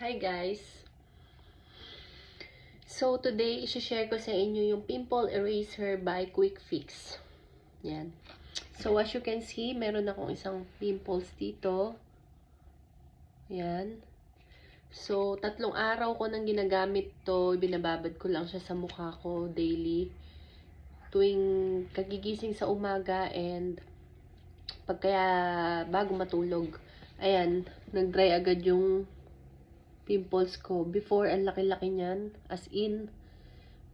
Hi guys! So today, isi-share ko sa inyo yung Pimple Eraser by Quick Fix. Yan. So as you can see, meron akong isang pimples dito. Yan. So 3 araw ko nang ginagamit to. Binababad ko lang siya sa mukha ko daily. Tuwing kagigising sa umaga and bago matulog. Ayan, nag-dry agad yung pimples ko. Before, ang laki-laki niyan. As in,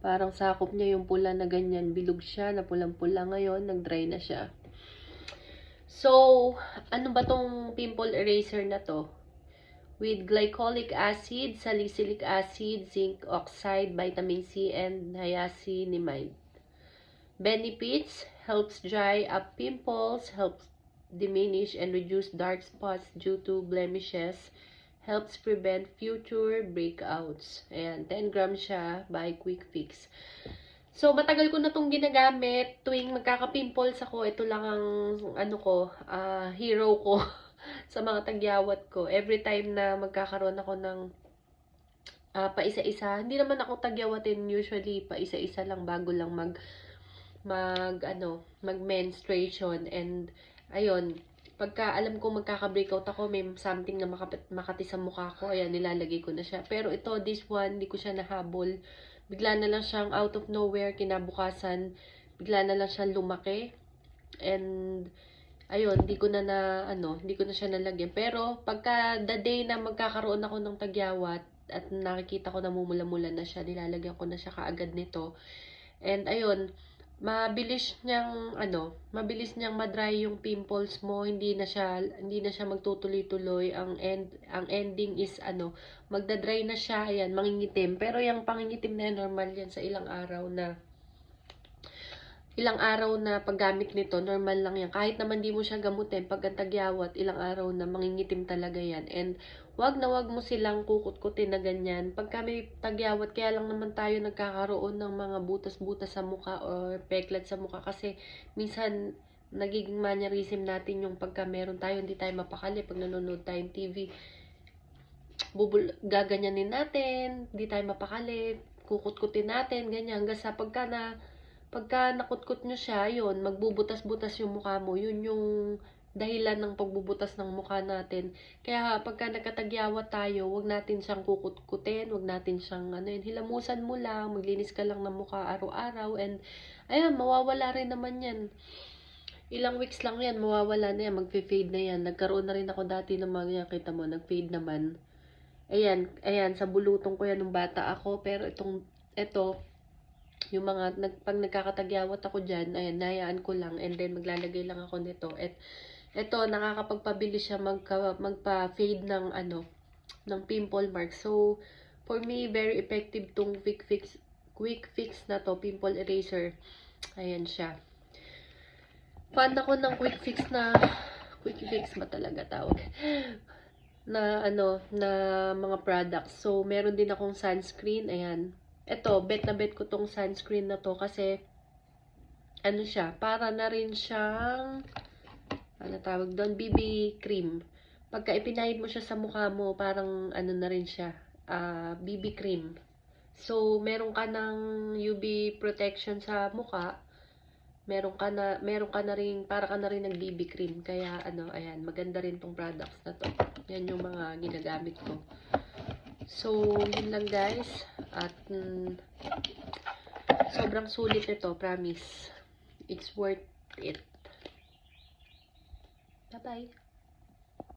parang sakop niya yung pula na ganyan. Bilog siya, na pulang-pula. Ngayon, nag-dry na siya. So, ano ba tong pimple eraser na to? With glycolic acid, salicylic acid, zinc oxide, vitamin C, and niacinamide. Benefits: helps dry up pimples, helps diminish and reduce dark spots due to blemishes, helps prevent future breakouts. Ayan, 10 grams siya by Quick Fix. So, matagal ko na itong ginagamit. Tuwing magkaka-pimples ako, ito lang ang hero ko sa mga tagyawat ko. Every time na magkakaroon ako ng paisa-isa, hindi naman ako tagyawatin usually, paisa-isa lang bago lang mag-menstruation. And, ayun, pagka alam ko magkaka-breakout ako, may something na makati sa mukha ko, ayan, nilalagay ko na siya. Pero ito, this one, hindi ko siya nahabol. Bigla na lang siyang out of nowhere, kinabukasan, bigla na lang siyang lumaki. And, ayun, hindi ko na siya nalagyan. Pero, pagka the day na magkakaroon ako ng tagyawat, at nakikita ko na mumula-mula na siya, nilalagyan ko na siya kaagad nito. And, ayun, mabilis niyang ma-dry yung pimples mo, hindi na siya magtutuloy-tuloy. Ang ending is magda-dry na siya, ayan, mangingitim. Pero yung pangingitim na normal yan sa ilang araw na paggamit nito, normal lang yan. Kahit naman di mo siya gamutin, pag ang tagyawat, ilang araw na mangingitim talaga yan. And wag mo silang kukut-kutin na ganyan. Pagka may tagyawat, kaya lang naman tayo nagkakaroon ng mga butas-butas sa mukha or peklat sa mukha. Kasi minsan, nagiging mannerism natin yung pagka meron tayo, hindi tayo mapakali. Pag nanonood tayong TV, gaganyanin natin, hindi tayo mapakali, kukut-kutin natin, ganyan. Hanggang sa pagka nakutkot nyo siya, yun, magbubutas-butas yung mukha mo. Yun yung dahilan ng pagbubutas ng mukha natin. Kaya pagka nagkatagyawat tayo, wag natin siyang kukutkutin, wag natin siyang hilamusan mo lang, maglinis ka lang ng mukha araw-araw, and ayun, mawawala rin naman yan. Ilang weeks lang yan, mawawala na yan, magfe-fade na yan. Nagkaroon na rin ako dati ng mga, kita mo, nag-fade naman. Ayan, sa bulutong ko yan nung bata ako, pero ito, yung pag nagkakatagyawat ako dyan, ayan, nayaan ko lang, and then maglalagay lang ako nito. At ito, nakakapagpabilis siya magpa-fade ng pimple mark. So, for me, very effective tong Quick Fix na to, pimple eraser. Ayan siya. Fan ako ng Quick Fix ba talaga tawag? na mga products. So, meron din akong sunscreen, ayan. Ito, bet ko tong sunscreen na to kasi siya, para na rin siyang tawag doon, BB cream. Pagka ipinahid mo siya sa mukha mo, parang na rin siya, BB cream. So, meron ka ng UV protection sa mukha, meron ka na rin, para ka na rin ng BB cream. Kaya ayan, maganda rin tong products na to. Yan yung mga ginagamit ko. So, yun lang guys. At sobrang sulit ito, promise. It's worth it. Bye-bye.